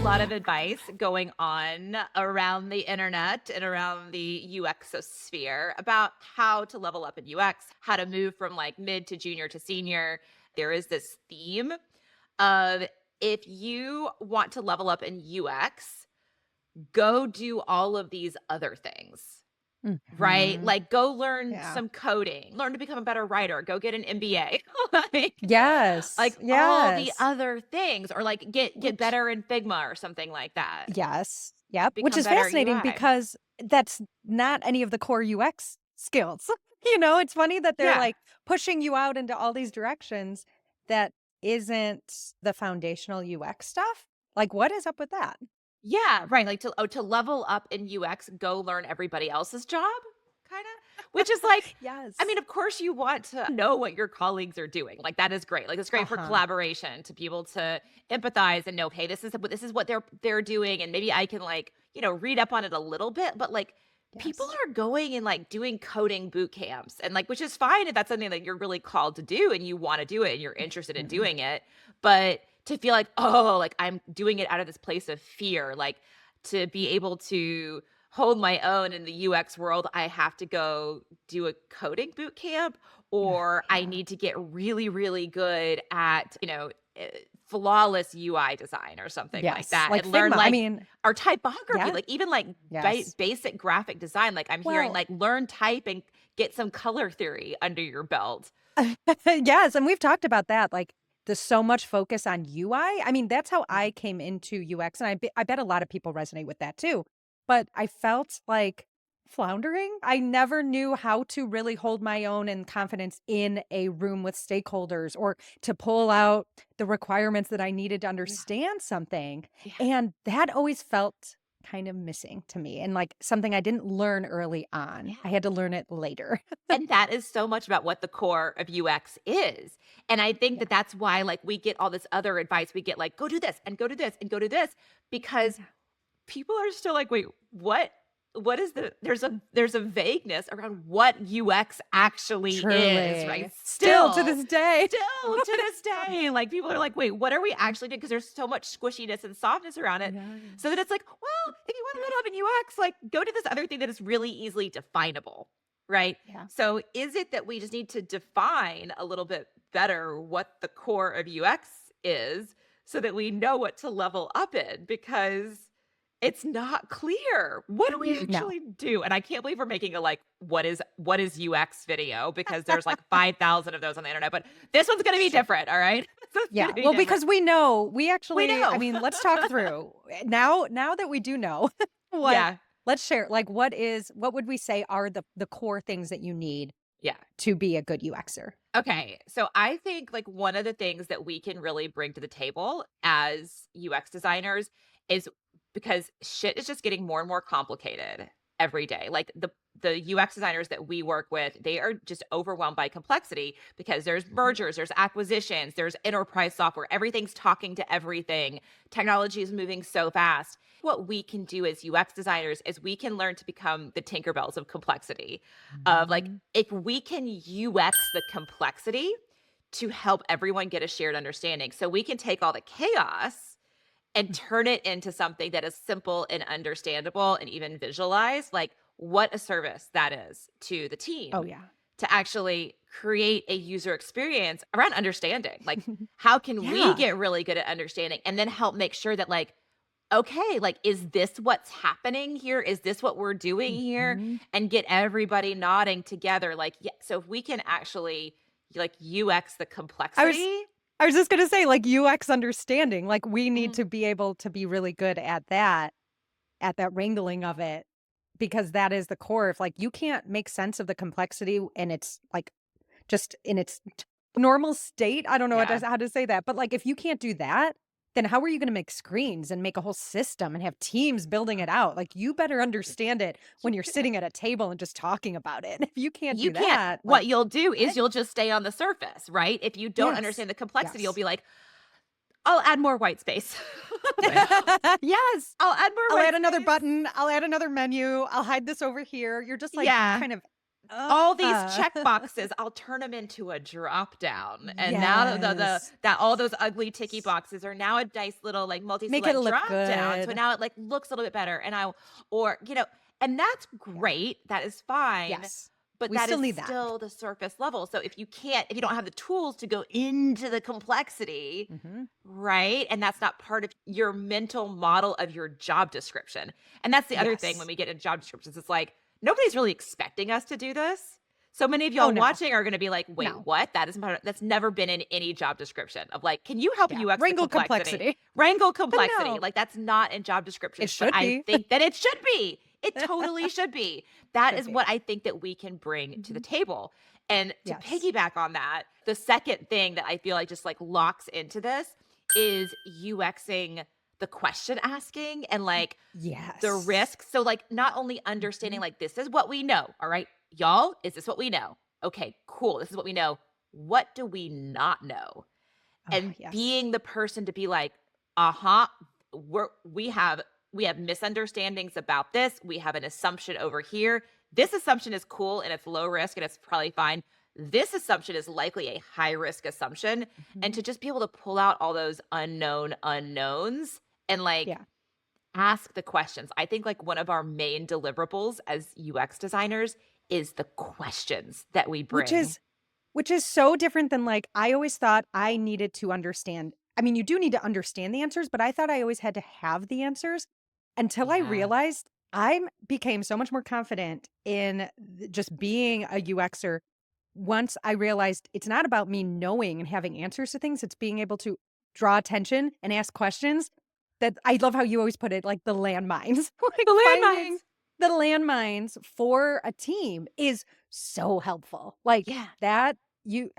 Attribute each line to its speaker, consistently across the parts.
Speaker 1: lot of advice going on around the internet and around the UXosphere about how to level up in UX, how to move from like mid to junior to senior. There is this theme of if you want to level up in UX, go do all of these other things. Right?
Speaker 2: Mhm.
Speaker 1: Like, go learn
Speaker 2: Yeah.
Speaker 1: some coding, learn to become a better writer, go get an MBA, like
Speaker 2: Yes.
Speaker 1: like, all the
Speaker 2: Yes.
Speaker 1: other things, or, like, get
Speaker 2: Which
Speaker 1: better in Figma or something like that.
Speaker 2: yes. Yep. Which
Speaker 1: Become
Speaker 2: is
Speaker 1: better at
Speaker 2: fascinating
Speaker 1: UI.
Speaker 2: because that's not any of the core UX skills. You know, it's funny that they're,
Speaker 1: Yeah.
Speaker 2: like, pushing you out into all these directions that isn't the foundational UX stuff. Like, what is up with that?
Speaker 1: Yeah, right, like, to level up in UX, go learn everybody else's job, kinda? Which is like I
Speaker 2: Yes.
Speaker 1: mean, of course, you want to know what your colleagues are doing, like, that is great, like, it's great for
Speaker 2: Uh-huh.
Speaker 1: collaboration to be able to empathize and know, "Hey, this is what they're doing, and maybe I can, like, read up on it a little bit," but, like, people
Speaker 2: Yes.
Speaker 1: are going and, like, doing coding boot camps, and, like which is fine if that's something that you're really called to do and you wanna do it and you're interested in
Speaker 2: Mhm.
Speaker 1: doing it, but to feel like, "Oh, like, I'm doing it out of this place of fear," like, to be able to hold my own in the UX world, I have to go do a coding boot camp, or I
Speaker 2: Yeah.
Speaker 1: need to get really, really good at, flawless UI design or something like
Speaker 2: Yes.
Speaker 1: that,
Speaker 2: Like
Speaker 1: and learn,
Speaker 2: Figma. I
Speaker 1: like
Speaker 2: mean,
Speaker 1: or typography,
Speaker 2: yeah.
Speaker 1: like, even, like,
Speaker 2: Yes.
Speaker 1: basic graphic design, like, I'm hearing,
Speaker 2: Well,
Speaker 1: like, learn type and get some color theory under your belt.
Speaker 2: yes, and we've talked about that, like, there's so much focus on UI. I mean, that's how I
Speaker 1: Mhm.
Speaker 2: came into UX, and I bet a lot of people resonate with that too. But I felt like floundering. I never knew how to really hold my own and confidence in a room with stakeholders or to pull out the requirements that I needed to
Speaker 1: Yeah,
Speaker 2: understand something.
Speaker 1: yeah.
Speaker 2: And that always felt kind of missing to me and like something I didn't learn early on. I
Speaker 1: Yeah.
Speaker 2: had to learn it later.
Speaker 1: And that is so much about what the core of UX is. And I think
Speaker 2: Yeah.
Speaker 1: that that's why, like, we get all this other advice. We get like, go do this and go do this and go do this because
Speaker 2: Yeah.
Speaker 1: people are still like, wait, what? What is there's a vagueness around what UX actually is, right?
Speaker 2: Truly. Still to
Speaker 1: Still,
Speaker 2: this day.
Speaker 1: still to this day, like people are like, wait, what are we actually doing? Because there's so much squishiness and softness around it. So that
Speaker 2: Yes.
Speaker 1: it's like, well, if you want to learn up in UX, like go to this other thing that is really easily definable, right?
Speaker 2: Yeah.
Speaker 1: So is it that we just need to define a little bit better what the core of UX is so that we know what to level up in? Because it's not clear. What do we
Speaker 2: No.
Speaker 1: actually do? And I can't believe we're making a like what is UX video because there's like 5,000 of those on the internet, but this one's going to be
Speaker 2: Sure.
Speaker 1: different, all right? This one's going
Speaker 2: Yeah.
Speaker 1: to be
Speaker 2: Well,
Speaker 1: different.
Speaker 2: because we know, we
Speaker 1: We
Speaker 2: actually I
Speaker 1: know.
Speaker 2: mean, let's talk through. Now that we do know, what
Speaker 1: Yeah.
Speaker 2: let's share like what would we say are the core things that you need
Speaker 1: Yeah.
Speaker 2: to be a good UXer?
Speaker 1: Okay. So I think like one of the things that we can really bring to the table as UX designers is because shit is just getting more and more complicated every day. Like the UX designers that we work with, they are just overwhelmed by complexity because there's
Speaker 2: Mhm.
Speaker 1: mergers, there's acquisitions, there's enterprise software, everything's talking to everything. Technology is moving so fast. What we can do as UX designers is we can learn to become the Tinkerbells of complexity of like
Speaker 2: Mhm.
Speaker 1: if we can UX the complexity to help everyone get a shared understanding. So we can take all the chaos and turn it into something that is simple and understandable and even visualize like what a service that is to the
Speaker 2: Oh,
Speaker 1: team
Speaker 2: yeah.
Speaker 1: to actually create a user experience around understanding. Like how can we
Speaker 2: Yeah.
Speaker 1: get really good at understanding and then help make sure that like okay, like, is this what's happening here? Is this what we're doing here?
Speaker 2: Mhm.
Speaker 1: And get everybody nodding together. Like, yeah, so if we can actually like UX the
Speaker 2: I was
Speaker 1: complexity.
Speaker 2: I was just gonna say, like, UX understanding, like, we need
Speaker 1: Mhm.
Speaker 2: to be able to be really good at that wrangling of it, because that is the core. If, like, you can't make sense of the complexity and it's, like, just in its normal state, I don't know
Speaker 1: Yeah.
Speaker 2: how to say that, but, like, if you can't do that, then how are you gonna make screens and make a whole system and have teams building it out? Like, you better understand it when you're sitting at a table and just talking about it. If you can't
Speaker 1: You
Speaker 2: do
Speaker 1: can't
Speaker 2: that, like,
Speaker 1: what you'll do is
Speaker 2: what?
Speaker 1: you'll just stay on the surface, right? If you don't
Speaker 2: Yes.
Speaker 1: understand the complexity, you'll
Speaker 2: Yes.
Speaker 1: be like, I'll add more white space. Like,
Speaker 2: Yes.
Speaker 1: I'll add more
Speaker 2: I'll
Speaker 1: white
Speaker 2: add another
Speaker 1: space.
Speaker 2: button, I'll add another menu, I'll hide this over here. You're just, like,
Speaker 1: Yeah.
Speaker 2: kind of
Speaker 1: all these
Speaker 2: Uh,
Speaker 1: check boxes, I'll turn them into a drop down. And now
Speaker 2: yes.
Speaker 1: that all those ugly ticky boxes are now a nice little like
Speaker 2: Make it
Speaker 1: multi-select
Speaker 2: look
Speaker 1: drop down. So
Speaker 2: good.
Speaker 1: now it like looks a little bit better. And or, and that's
Speaker 2: Yeah.
Speaker 1: great. That is fine.
Speaker 2: Yes.
Speaker 1: But
Speaker 2: We
Speaker 1: that
Speaker 2: still
Speaker 1: is
Speaker 2: need that.
Speaker 1: still the surface level. So if you don't have the tools to go into the complexity,
Speaker 2: Mhm.
Speaker 1: right? And that's not part of your mental model of your job description. And that's the other thing when
Speaker 2: Yes.
Speaker 1: we get into job descriptions. It's like, nobody's really expecting us to do this. So many of
Speaker 2: Oh,
Speaker 1: y'all
Speaker 2: no.
Speaker 1: watching are going to be like, wait,
Speaker 2: No.
Speaker 1: what? That isn't part of, that's never been in any job description of like, can you help
Speaker 2: Yeah.
Speaker 1: UX the
Speaker 2: Wrangle
Speaker 1: complexity?
Speaker 2: complexity.
Speaker 1: Wrangle
Speaker 2: But
Speaker 1: complexity.
Speaker 2: no,
Speaker 1: Like that's not in job
Speaker 2: it
Speaker 1: descriptions, but
Speaker 2: should
Speaker 1: I
Speaker 2: be.
Speaker 1: think that it should be. It totally should be. That
Speaker 2: Should
Speaker 1: is
Speaker 2: be.
Speaker 1: what I think that we can bring to the
Speaker 2: Mhm.
Speaker 1: table. And to
Speaker 2: Yes.
Speaker 1: piggyback on that, the second thing that I feel like just like locks into this is UXing the question asking and like the
Speaker 2: Yes.
Speaker 1: risks. So like not only understanding
Speaker 2: Mhm.
Speaker 1: like this is what we know. All right, y'all, is this what we know? Okay, cool. This is what we know. What do we not know?
Speaker 2: Oh,
Speaker 1: And
Speaker 2: yes.
Speaker 1: being the person to be like, "Uh-huh, we have misunderstandings about this. We have an assumption over here. This assumption is cool and it's low risk and it's probably fine. This assumption is likely a high risk assumption." And
Speaker 2: Mhm.
Speaker 1: to just be able to pull out all those unknown unknowns and like
Speaker 2: Yeah.
Speaker 1: ask the questions. I think like one of our main deliverables as UX designers is the questions that we
Speaker 2: Which
Speaker 1: bring.
Speaker 2: is Which is so different than, like, I always thought I needed to understand. I mean, you do need to understand the answers, but I thought I always had to have the answers until I
Speaker 1: Yeah.
Speaker 2: realized became so much more confident in just being a UXer once I realized it's not about me knowing and having answers to things, it's being able to draw attention and ask questions that I love how you always put it, like the landmines.
Speaker 1: The
Speaker 2: Like, finding
Speaker 1: landmines.
Speaker 2: the landmines for a team is so helpful. Like,
Speaker 1: Yeah,
Speaker 2: that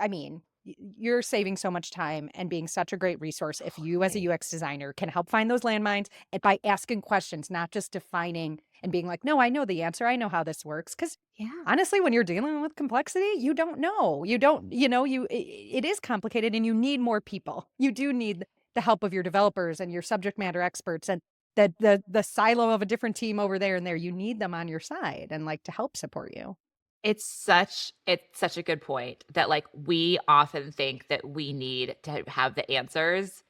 Speaker 2: I mean, you're saving so much time and being such a great resource if you as a
Speaker 1: totally.
Speaker 2: UX designer can help find those landmines and by asking questions, not just defining and being like, "No, I know the answer. I know how this works." Because
Speaker 1: Yeah.
Speaker 2: honestly, when you're dealing with complexity, you don't know. You don't, it is complicated and you need more people. You do need the help of your developers and your subject matter experts and the silo of a different team over there and there. You need them on your side and like to help support you.
Speaker 1: It's such a good point that like we often think that we need to have the answers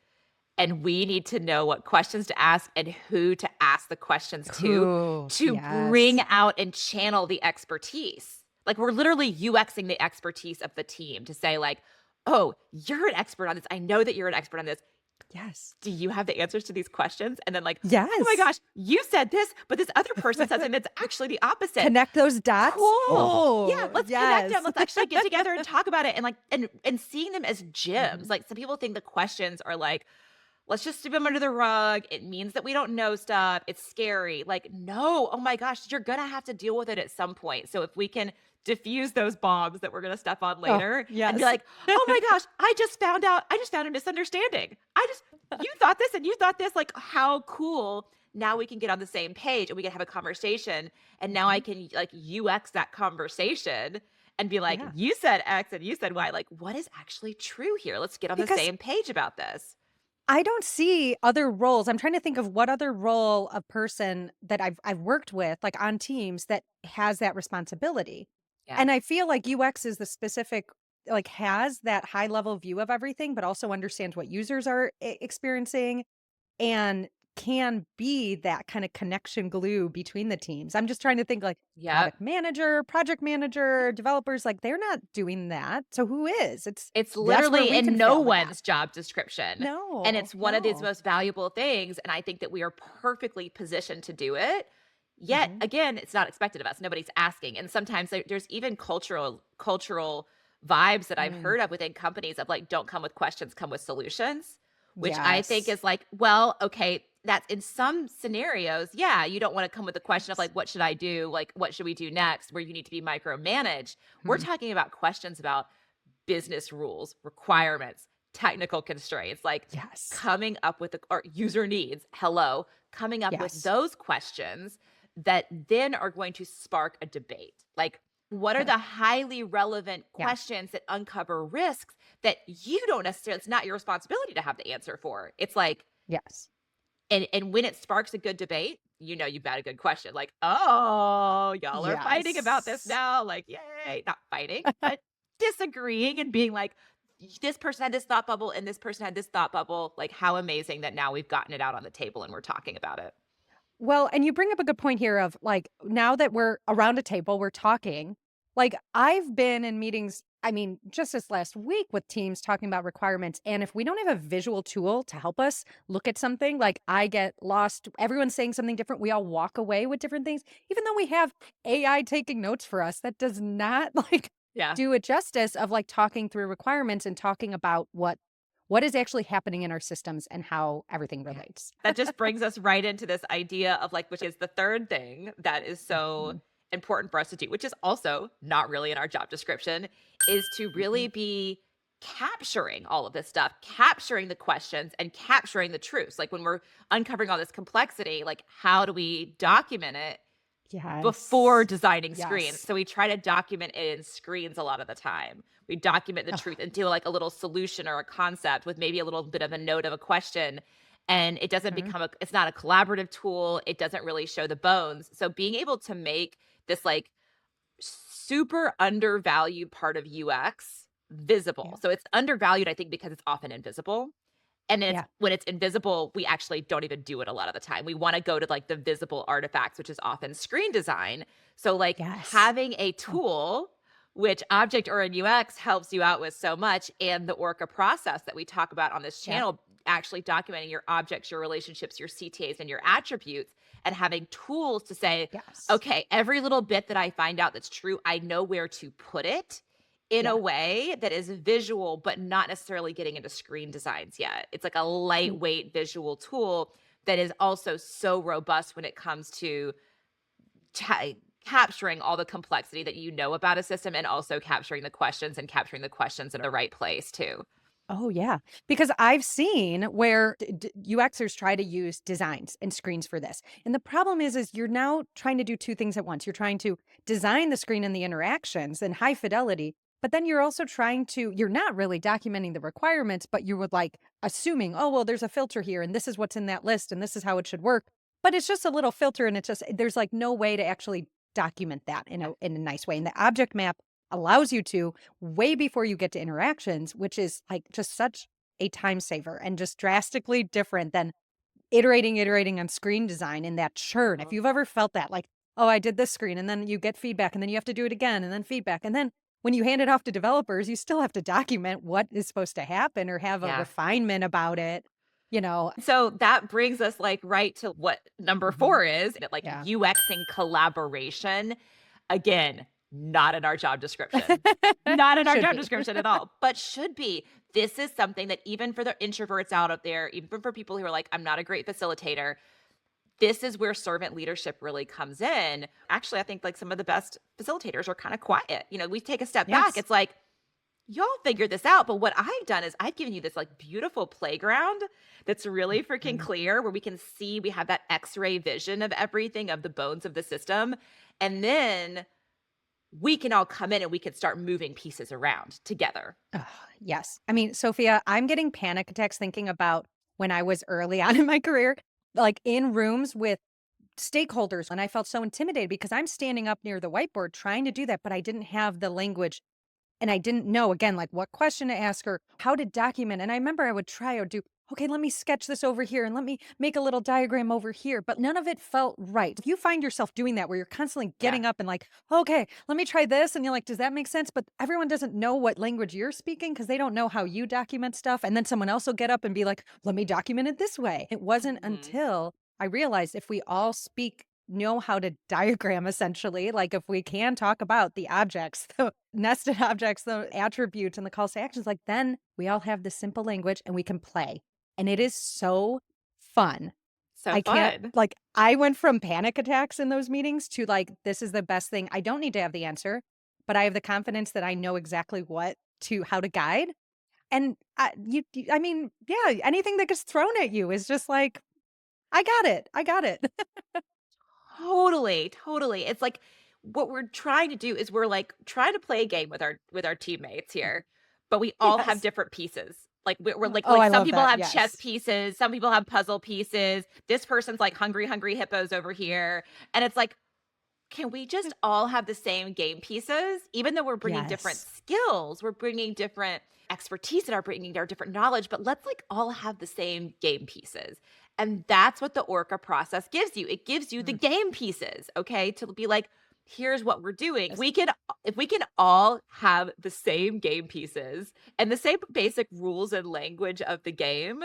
Speaker 1: and we need to know what questions to ask and who to ask the questions
Speaker 2: Cool.
Speaker 1: to bring
Speaker 2: Yes.
Speaker 1: out and channel the expertise. Like we're literally UXing the expertise of the team to say like, "Oh, you're an expert on this. I know that you're an expert on this.
Speaker 2: Yes.
Speaker 1: Do you have the answers to these questions?" And then like, "Oh my
Speaker 2: Yes.
Speaker 1: gosh, you said this, but this other person says something that's actually the opposite."
Speaker 2: Connect those dots.
Speaker 1: Cool. Yeah,
Speaker 2: Oh,
Speaker 1: let's connect them.
Speaker 2: yes.
Speaker 1: Let's actually get together and talk about it and like and seeing them as gems.
Speaker 2: Mhm.
Speaker 1: Like some people think the questions are like, let's just sweep them under the rug. It means that we don't know stuff. It's scary. Like, no, oh my gosh, you're gonna have to deal with it at some point. So if we can diffuse those bombs that we're gonna step on
Speaker 2: Oh,
Speaker 1: later and be
Speaker 2: yes.
Speaker 1: like, oh my gosh, I just found a misunderstanding. You thought this and you thought this, like how cool. Now we can get on the same page and we can have a conversation. And now I
Speaker 2: Mhm.
Speaker 1: can like UX that conversation and be like,
Speaker 2: Yeah.
Speaker 1: you said X and you said Y. Like, what is actually true here? Let's get on the
Speaker 2: Because
Speaker 1: same page about this.
Speaker 2: I don't see other roles. I'm trying to think of what other role a person that I've worked with, like, on teams that has that responsibility.
Speaker 1: Yeah.
Speaker 2: And I feel like UX is the specific like, has that high level view of everything, but also understands what users are experiencing and can be that kind of connection glue between the teams. I'm just trying to think like
Speaker 1: Yep.
Speaker 2: product manager, project manager, developers, like, they're not doing that. So who is?
Speaker 1: It's
Speaker 2: That's where
Speaker 1: literally
Speaker 2: we can
Speaker 1: in no
Speaker 2: fill the gap.
Speaker 1: one's job description. And
Speaker 2: No,
Speaker 1: it's one of these
Speaker 2: no.
Speaker 1: most valuable things. And I think that we are perfectly positioned to do it. Yet
Speaker 2: Mhm.
Speaker 1: again, it's not expected of us. Nobody's asking. And sometimes there's even cultural vibes that I've
Speaker 2: Mm,
Speaker 1: heard of within companies of like, don't come with questions, come with solutions, which I think
Speaker 2: yes.
Speaker 1: is like, well, okay, that's in some scenarios, yeah, you don't want to come with the question of
Speaker 2: Yes.
Speaker 1: like, what should I do? Like, what should we do next? Where you need to be micromanaged. We're
Speaker 2: Mhm.
Speaker 1: talking about questions about business rules, requirements, technical constraints, like
Speaker 2: Yes.
Speaker 1: coming up with the or user needs. Hello, coming up with
Speaker 2: Yes.
Speaker 1: those questions that then are going to spark a debate. Like, what are
Speaker 2: Huh.
Speaker 1: the highly relevant
Speaker 2: Yeah.
Speaker 1: questions that uncover risks that you don't necessarily, it's not your responsibility to have the answer for. It's like,
Speaker 2: Yes.
Speaker 1: and when it sparks a good debate, you've got a good question. Like, oh, y'all are fighting about this
Speaker 2: Yes.
Speaker 1: now. Like, yay. Not fighting, but disagreeing and being like, this person had this thought bubble and this person had this thought bubble. Like, how amazing that now we've gotten it out on the table and we're talking about it.
Speaker 2: Well, and you bring up a good point here of like, now that we're around a table, we're talking. Like, I've been in meetings, I mean, just this last week with teams talking about requirements. And if we don't have a visual tool to help us look at something, like I get lost, everyone's saying something different. We all walk away with different things, even though we have AI taking notes for us. That does not like
Speaker 1: Yeah.
Speaker 2: do it justice of like talking through requirements and talking about what is actually happening in our systems and how everything
Speaker 1: Yeah.
Speaker 2: relates.
Speaker 1: That just brings us right into this idea of like, which is the third thing that is so
Speaker 2: Mhm.
Speaker 1: important for us to do, which is also not really in our job description, is to really
Speaker 2: Mhm.
Speaker 1: be capturing all of this stuff, capturing the questions and capturing the truths. Like when we're uncovering all this complexity, like how do we document it before
Speaker 2: Yes.
Speaker 1: designing screens?
Speaker 2: Yes.
Speaker 1: So we try to document it in screens a lot of the time. We document the
Speaker 2: Ugh,
Speaker 1: truth into like a little solution or a concept with maybe a little bit of a note of a question. And it doesn't
Speaker 2: mhm.
Speaker 1: become it's not a collaborative tool. It doesn't really show the bones. So being able to make this like super undervalued part of UX
Speaker 2: Yeah.
Speaker 1: visible. So it's undervalued, I think, because it's often invisible. And it's
Speaker 2: Yeah.
Speaker 1: when it's invisible, we actually don't even do it a lot of the time. We wanna go to, like, the visible artifacts, which is often screen design. So, like,
Speaker 2: Yes.
Speaker 1: having a
Speaker 2: Oh,
Speaker 1: tool, which object-oriented UX helps you out with so much, and the Orca process that we talk about on this
Speaker 2: yeah.
Speaker 1: channel, actually documenting your objects, your relationships, your CTAs, and your attributes, and having tools to say,
Speaker 2: Yes.
Speaker 1: "Okay, every little bit that I find out that's true, I know where to put it, in a
Speaker 2: Yeah.
Speaker 1: way that is visual, but not necessarily getting into screen designs yet." It's like a
Speaker 2: Mm.
Speaker 1: lightweight visual tool that is also so robust when it comes to ta capturing all the complexity that you know about a system and also capturing the questions and capturing the questions in the right place too.
Speaker 2: Oh, yeah. Because I've seen where UXers try to use designs and screens for this. And the problem is you're now trying to do two things at once. You're trying to design the screen and the interactions in high fidelity, but then you're also trying to, you're not really documenting the requirements, but you would like assuming, oh, well, there's a filter here and this is what's in that list and this is how it should work. But it's just a little filter and it's just, there's like no way to actually document that in a nice way. And the object map allows you to way before you get to interactions, which is like just such a time saver and just drastically different than iterating on screen design and that churn. If
Speaker 1: Mhm.
Speaker 2: you've ever felt that, like, oh, I did this screen and then you get feedback and then you have to do it again and then feedback. And then when you hand it off to developers, you still have to document what is supposed to happen or have a
Speaker 1: Yeah.
Speaker 2: refinement about it, you know?
Speaker 1: So that brings us like right to what number
Speaker 2: Mhm.
Speaker 1: 4 is, like
Speaker 2: Yeah.
Speaker 1: UX and collaboration. Again, not in our job description. Not in our
Speaker 2: Should
Speaker 1: job
Speaker 2: be.
Speaker 1: description at all, but should be. This is something that even for the introverts out of there, even for people who are like, I'm not a great facilitator, this is where servant leadership really comes in. Actually, I think like some of the best facilitators are kind of quiet. We take a step back.
Speaker 2: Yes.
Speaker 1: It's like, y'all figure this out. But what I've done is I've given you this like beautiful playground that's really freaking
Speaker 2: Mhm.
Speaker 1: clear where we can see we have that x-ray vision of everything, of the bones of the system. And then we can all come in and we can start moving pieces around together.
Speaker 2: Ugh, yes. I mean, Sophia, I'm getting panic attacks thinking about when I was early on in my career, like in rooms with stakeholders. And I felt so intimidated because I'm standing up near the whiteboard trying to do that, but I didn't have the language and I didn't know again, like what question to ask or how to document. And I remember I would try or do, okay, let me sketch this over here and let me make a little diagram over here. But none of it felt right. If you find yourself doing that where you're constantly
Speaker 1: Yeah.
Speaker 2: getting up and like, okay, let me try this. And you're like, does that make sense? But everyone doesn't know what language you're speaking because they don't know how you document stuff. And then someone else will get up and be like, let me document it this way. It wasn't
Speaker 1: Mhm.
Speaker 2: until I realized if we all speak know how to diagram essentially. Like if we can talk about the objects, the nested objects, the attributes, and the calls to actions, like then we all have the simple language and we can play. And it is so fun.
Speaker 1: So
Speaker 2: I can't,
Speaker 1: fun.
Speaker 2: like, I went from panic attacks in those meetings to like, this is the best thing. I don't need to have the answer, but I have the confidence that I know exactly how to guide. And I mean, yeah, anything that gets thrown at you is just like, I got it. I got it.
Speaker 1: Totally, totally. It's like what we're trying to do is we're like trying to play a game with our teammates here, but we all have
Speaker 2: Yes.
Speaker 1: different pieces. Like we're
Speaker 2: Oh,
Speaker 1: like
Speaker 2: I
Speaker 1: some
Speaker 2: love
Speaker 1: people
Speaker 2: that.
Speaker 1: have chess
Speaker 2: Yes.
Speaker 1: pieces, some people have puzzle pieces. This person's like hungry, hungry hippos over here. And it's like, can we just all have the same game pieces? Even though we're bringing different
Speaker 2: Yes.
Speaker 1: skills, we're bringing different expertise and are bringing our different knowledge, but let's like all have the same game pieces. And that's what the Orca process gives you. It gives you the
Speaker 2: Mm,
Speaker 1: game pieces, okay? To be like, here's what we're doing.
Speaker 2: yes.
Speaker 1: If we can all have the same game pieces and the same basic rules and language of the game,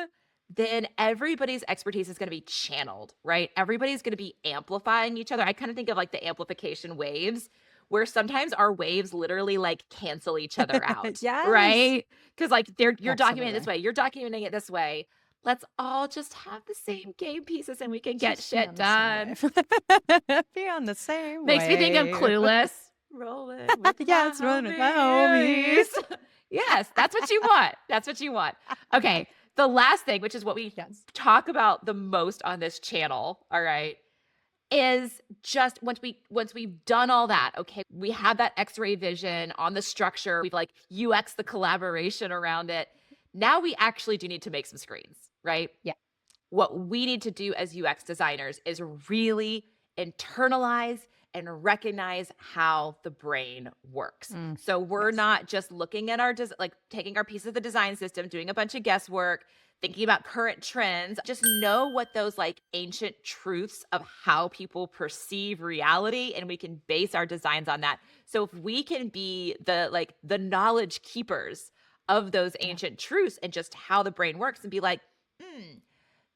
Speaker 1: then everybody's expertise is going to be channeled, right? Everybody's going to be amplifying each other. I kind of think of like the amplification waves, where sometimes our waves literally like cancel each other out,
Speaker 2: Yes.
Speaker 1: right? Because like you're documenting it this
Speaker 2: Absolutely.
Speaker 1: way, you're documenting it this way. Let's all just have the same game pieces and we can get
Speaker 2: Just be
Speaker 1: shit
Speaker 2: on the same
Speaker 1: done.
Speaker 2: wave. Be on the same
Speaker 1: Makes me think of
Speaker 2: wave.
Speaker 1: Clueless. Rolling with my
Speaker 2: Yes, running with my
Speaker 1: homies.
Speaker 2: homies.
Speaker 1: Yes, that's what you want. That's what you want. Okay, the last thing, which is what we
Speaker 2: Yes.
Speaker 1: talk about the most on this channel, all right, is just once we've done all that, okay, we have that X-ray vision on the structure, we've like UX the collaboration around it. Now we actually do need to make some screens, right?
Speaker 2: Yeah.
Speaker 1: What we need to do as UX designers is really internalize and recognize how the brain works.
Speaker 2: Mm,
Speaker 1: So we're
Speaker 2: yes.
Speaker 1: not just looking at our like taking our piece of the design system, doing a bunch of guesswork, thinking about current trends. Just know what those like ancient truths of how people perceive reality, and we can base our designs on that. So if we can be the knowledge keepers of those
Speaker 2: Yeah.
Speaker 1: ancient truths and just how the brain works and be like, hmm,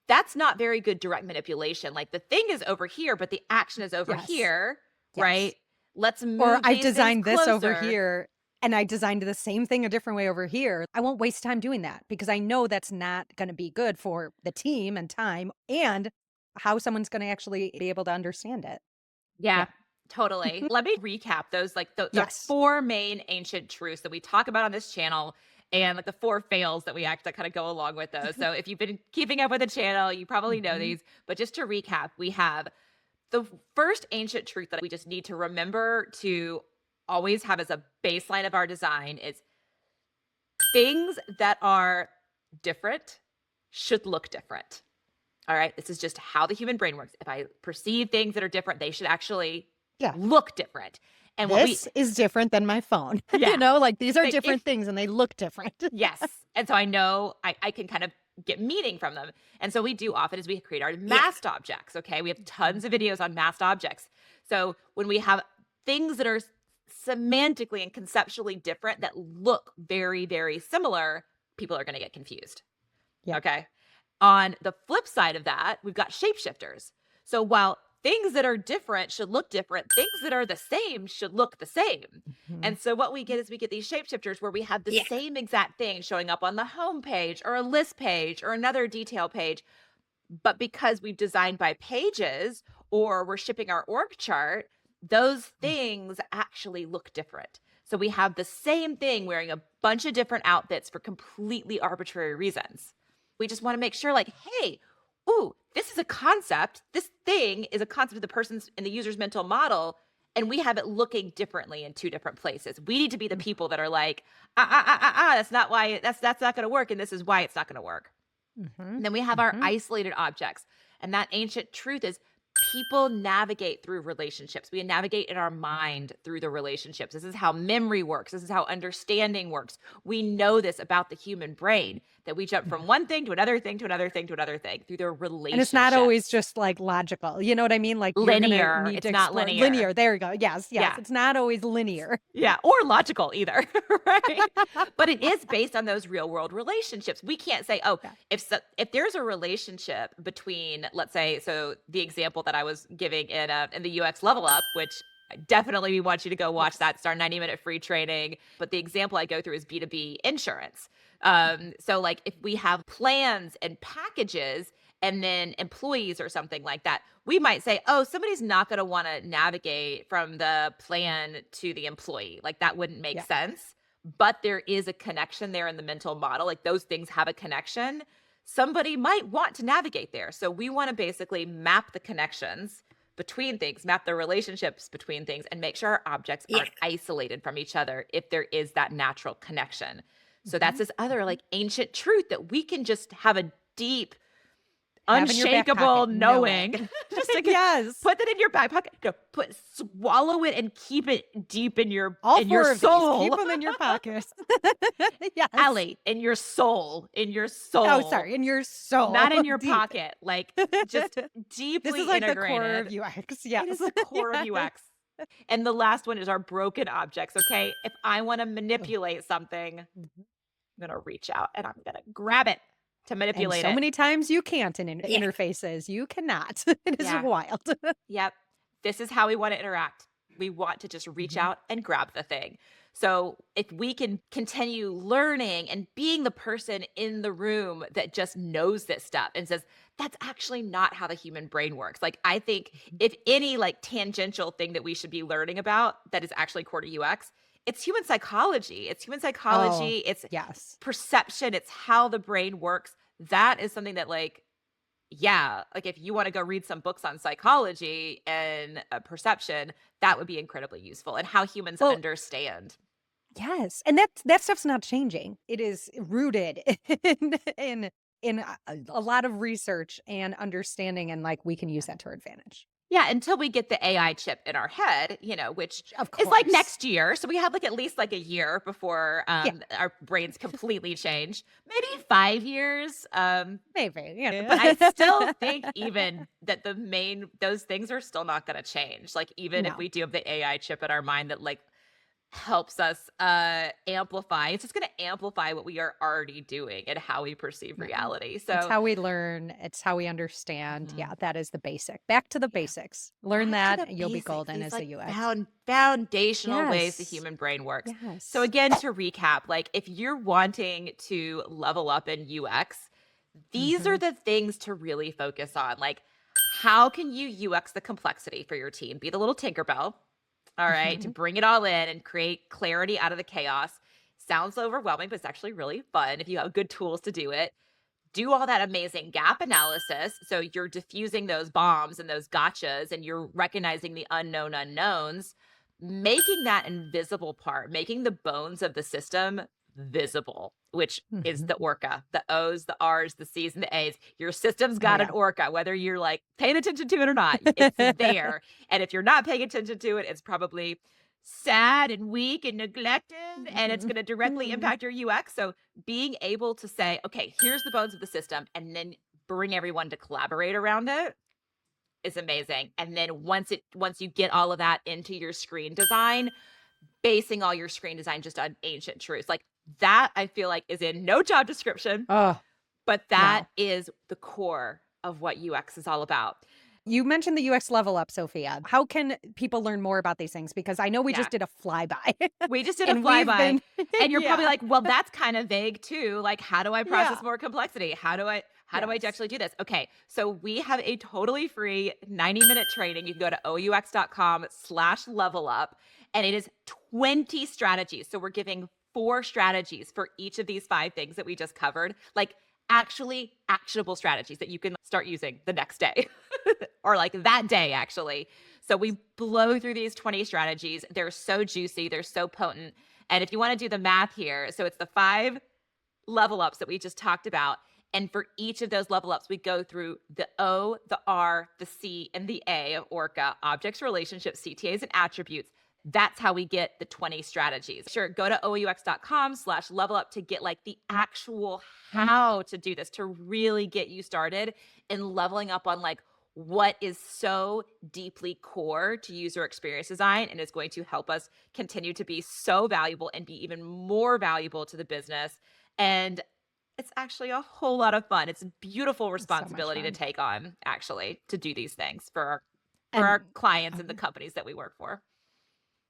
Speaker 1: that's not very good direct manipulation. Like the thing is over here, but the action is over
Speaker 2: Yes.
Speaker 1: here,
Speaker 2: Yes.
Speaker 1: right? Let's
Speaker 2: Or
Speaker 1: move
Speaker 2: I've
Speaker 1: these things
Speaker 2: designed this over
Speaker 1: closer.
Speaker 2: here and I designed the same thing a different way over here. I won't waste time doing that because I know that's not going to be good for the team and time and how someone's going to actually be able to understand it.
Speaker 1: Yeah,
Speaker 2: Yeah.
Speaker 1: totally. Let me recap those like the
Speaker 2: Yes.
Speaker 1: four main ancient truths that we talk about on this channel and like the four fails that we act that kind of go along with those. So if you've been keeping up with the channel, you probably know
Speaker 2: Mhm.
Speaker 1: these, but just to recap, we have the first ancient truth that we just need to remember to always have as a baseline of our design is things that are different should look different. All right. This is just how the human brain works. If I perceive things that are different, they should actually
Speaker 2: Yeah.
Speaker 1: look different. And what we,
Speaker 2: This is different than my phone.
Speaker 1: yeah,
Speaker 2: Like these are
Speaker 1: if
Speaker 2: different things and they look different.
Speaker 1: yes. And so I know I can kind of get meaning from them. And so we do often is we create our
Speaker 2: Yeah.
Speaker 1: masked objects. Okay. We have tons of
Speaker 2: Mhm.
Speaker 1: videos on masked objects. So when we have things that are semantically and conceptually different that look very, very similar, people are going to get confused.
Speaker 2: Yeah.
Speaker 1: Okay. On the flip side of that, we've got shapeshifters. So while things that are different should look different, things that are the same should look the same.
Speaker 2: Mhm.
Speaker 1: And so what we get is we get these shapeshifters where we have the
Speaker 2: Yeah.
Speaker 1: same exact thing showing up on the home page or a list page or another detail page. But because we've designed by pages or we're shipping our org chart, those
Speaker 2: Mm.
Speaker 1: things actually look different. So we have the same thing wearing a bunch of different outfits for completely arbitrary reasons. We just want to make sure, like, hey, ooh, this is a concept. This thing is a concept of the person's in the user's mental model. And we have it looking differently in two different places. We need to be the people that are like, that's not why that's not gonna work, and this is why it's not gonna work.
Speaker 2: Mhm.
Speaker 1: And then we have our
Speaker 2: Mhm.
Speaker 1: isolated objects. And that ancient truth is people navigate through relationships. We navigate in our mind through the relationships. This is how memory works. This is how understanding works. We know this about the human brain that we jump from
Speaker 2: Yeah.
Speaker 1: one thing to another thing to another thing to another thing through the
Speaker 2: And it's not always
Speaker 1: relationships.
Speaker 2: just, like, logical, you know what I mean? Like, you're gonna
Speaker 1: Linear.
Speaker 2: need to
Speaker 1: It's not
Speaker 2: explore
Speaker 1: linear.
Speaker 2: linear, there you go, yes, yes,
Speaker 1: Yeah.
Speaker 2: it's not always linear.
Speaker 1: Yeah, or logical either, right? But it is based on those real world relationships. We can't say, "Oh,
Speaker 2: Yeah.
Speaker 1: if there's a relationship between, let's say, so the example that I was giving in the UX Level Up, which definitely we want you to go watch
Speaker 2: Yes.
Speaker 1: that. It's our 90-minute free training. But the example I go through is B2B insurance. So like if we have plans and packages and then employees or something like that, we might say, oh, somebody's not going to want to navigate from the plan to the employee. Like that wouldn't make
Speaker 2: Yeah.
Speaker 1: sense. But there is a connection there in the mental model. Like those things have a connection. Somebody might want to navigate there. So we want to basically map the connections between things, map the relationships between things, and make sure our objects
Speaker 2: Yeah.
Speaker 1: aren't isolated from each other if there is that natural connection. So that's
Speaker 2: Mhm,
Speaker 1: this other
Speaker 2: mhm.
Speaker 1: like ancient truth that we can just have a deep
Speaker 2: Have in your back
Speaker 1: unshakable
Speaker 2: pocket. Know it.
Speaker 1: knowing. Just like
Speaker 2: Yes.
Speaker 1: put that in your back pocket. No, swallow it and keep it deep
Speaker 2: All
Speaker 1: in your
Speaker 2: 4 of these, keep
Speaker 1: soul.
Speaker 2: them in your pockets. Yes.
Speaker 1: Allie, in your
Speaker 2: Oh,
Speaker 1: soul,
Speaker 2: sorry, in your soul,
Speaker 1: not in your
Speaker 2: deep.
Speaker 1: pocket, like just
Speaker 2: This is
Speaker 1: deeply
Speaker 2: like the core of
Speaker 1: integrated.
Speaker 2: UX,
Speaker 1: It is
Speaker 2: yes.
Speaker 1: the core of
Speaker 2: Yes.
Speaker 1: UX. And the last one is our broken objects. Okay. If I want to
Speaker 2: Ugh,
Speaker 1: manipulate something, I'm
Speaker 2: mhm.
Speaker 1: going to reach out and I'm going to grab it to
Speaker 2: And
Speaker 1: manipulate
Speaker 2: so
Speaker 1: it.
Speaker 2: many times you can't in
Speaker 1: Yeah.
Speaker 2: interfaces, you cannot. It is
Speaker 1: Yeah.
Speaker 2: wild.
Speaker 1: Yep. This is how we want to interact. We want to just reach
Speaker 2: Mhm.
Speaker 1: out and grab the thing. So, if we can continue learning and being the person in the room that just knows this stuff and says, that's actually not how the human brain works. Like, I think
Speaker 2: Mhm.
Speaker 1: if any like tangential thing that we should be learning about that is actually core to UX, it's human psychology. It's human
Speaker 2: Oh,
Speaker 1: psychology, it's
Speaker 2: yes.
Speaker 1: perception, it's how the brain works. That is something that, like, yeah, like if you wanna go read some books on psychology and, perception, that would be incredibly useful and how humans
Speaker 2: Well,
Speaker 1: understand.
Speaker 2: yes, and that stuff's not changing. It is rooted in a lot of research and understanding, and, like, we can use that to our advantage.
Speaker 1: Yeah, until we get the AI chip in our head, which
Speaker 2: Of
Speaker 1: is like
Speaker 2: course.
Speaker 1: next year. So we have like at least like a year before
Speaker 2: Yeah,
Speaker 1: our brains completely change. Maybe 5 years.
Speaker 2: maybe,
Speaker 1: But I
Speaker 2: yeah.
Speaker 1: still think even that those things are still not gonna change. Like even if
Speaker 2: No.
Speaker 1: we do have the AI chip in our mind that like helps us, amplify. It's just gonna amplify what we are already doing and how we perceive
Speaker 2: Yeah.
Speaker 1: reality.
Speaker 2: It's
Speaker 1: So
Speaker 2: how we learn, it's how we understand.
Speaker 1: mhm,
Speaker 2: Yeah, that is the basic. Back to the
Speaker 1: yeah,
Speaker 2: basics. Learn
Speaker 1: back to
Speaker 2: that,
Speaker 1: the
Speaker 2: and you'll be
Speaker 1: basics,
Speaker 2: golden
Speaker 1: these,
Speaker 2: as a
Speaker 1: like,
Speaker 2: UX.
Speaker 1: foundational ways the
Speaker 2: Yes.
Speaker 1: human brain works. So
Speaker 2: Yes.
Speaker 1: again, to recap, like, if you're wanting to level up in UX, these are
Speaker 2: Mhm.
Speaker 1: the things to really focus on. Like, how can you UX the complexity for your team? Be the little Tinkerbell, all right, to
Speaker 2: Mhm.
Speaker 1: bring it all in and create clarity out of the chaos. Sounds overwhelming, but it's actually really fun if you have good tools to do it. Do all that amazing gap analysis. So you're diffusing those bombs and those gotchas, and you're recognizing the unknown unknowns, making that invisible part, making the bones of the system visible, which is the
Speaker 2: Mhm.
Speaker 1: orca, the O's, the R's, the C's, and the A's. Your system's
Speaker 2: Oh,
Speaker 1: got an
Speaker 2: yeah.
Speaker 1: orca, whether you're like paying attention to it or not, it's there. And if you're not paying attention to it, it's probably sad and weak and neglected, and it's
Speaker 2: Mhm.
Speaker 1: going to directly
Speaker 2: Mhm.
Speaker 1: impact your UX. So being able to say, okay, here's the bones of the system, and then bring everyone to collaborate around it is amazing. And then once you get all of that into your screen design, basing all your screen design just on ancient truths. Like that I feel like is in no job description,
Speaker 2: Oh,
Speaker 1: but that
Speaker 2: no.
Speaker 1: is the core of what UX is all about.
Speaker 2: You mentioned the UX level up, Sophia. How can people learn more about these things? Because I know we
Speaker 1: Yeah.
Speaker 2: just did a flyby
Speaker 1: We just did a
Speaker 2: and we've
Speaker 1: flyby,
Speaker 2: been
Speaker 1: and you're probably
Speaker 2: yeah.
Speaker 1: like, "Well, that's kind of vague too. Like, how do I process
Speaker 2: Yeah.
Speaker 1: more complexity? How do I
Speaker 2: Yes.
Speaker 1: actually do this?" Okay, so we have a totally free 90-minute training. You can go to aux.com/level up, and it is 20 strategies. So we're giving 4 strategies for each of these 5 things that we just covered, like actually actionable strategies that you can start using the next day or like that day actually. So we blow through these 20 strategies. They're so juicy, they're so potent. And if you want to do the math here, so it's the 5 level ups that we just talked about. And for each of those level ups, we go through the O, the R, the C, and the A of ORCA: objects, relationships, CTAs, and attributes. That's how we get the 20 strategies. Sure, go to aux.com/level up to get like the actual how to do this, to really get you started in leveling up on like what is so deeply core to user experience design and is going to help us continue to be so valuable and be even more valuable to the business. And it's actually a whole lot of fun. It's a beautiful
Speaker 2: It's so much
Speaker 1: responsibility to
Speaker 2: fun.
Speaker 1: take on, actually, to do these things for our
Speaker 2: And
Speaker 1: clients and the
Speaker 2: okay.
Speaker 1: companies that we work for.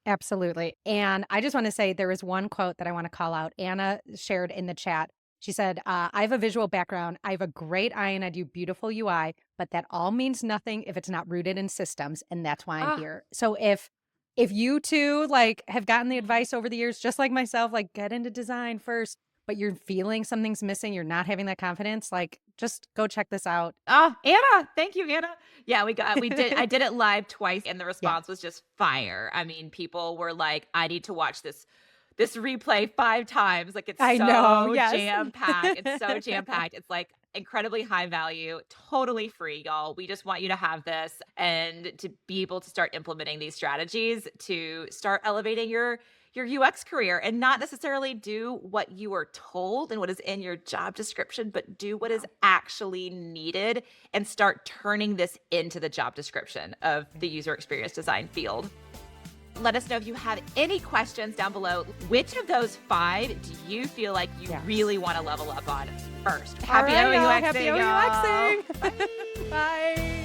Speaker 2: Absolutely. And I just want to say there is one quote that I want to call out. Anna shared in the chat. She said, I have a visual background. I have a great eye and I do beautiful UI, but that all means nothing if it's not rooted in systems. And that's why I'm
Speaker 1: Ah,
Speaker 2: here. So if you too like have gotten the advice over the years, just like myself, like get into design first, but you're feeling something's missing, you're not having that confidence, like just go check this out.
Speaker 1: Anna, thank you, Anna. Yeah, I did it live twice and the
Speaker 2: Yeah.
Speaker 1: response was just fire. I mean, people were like, I need to watch this replay 5 times. Like, it's
Speaker 2: I know,
Speaker 1: so
Speaker 2: yes.
Speaker 1: jam-packed. It's so jam-packed. It's, like, incredibly high value, totally free, y'all. We just want you to have this and to be able to start implementing these strategies to start elevating your UX career and not necessarily do what you are told and what is in your job description, but do what is actually needed and start turning this into the job description of the user experience design field. Let us know if you have any questions down below. Which of those 5 do you feel like you
Speaker 2: Yes.
Speaker 1: really want to level up on first?
Speaker 2: All
Speaker 1: Happy
Speaker 2: right, y'all.
Speaker 1: OUXing,
Speaker 2: Happy
Speaker 1: y'all.
Speaker 2: OUXing. Bye.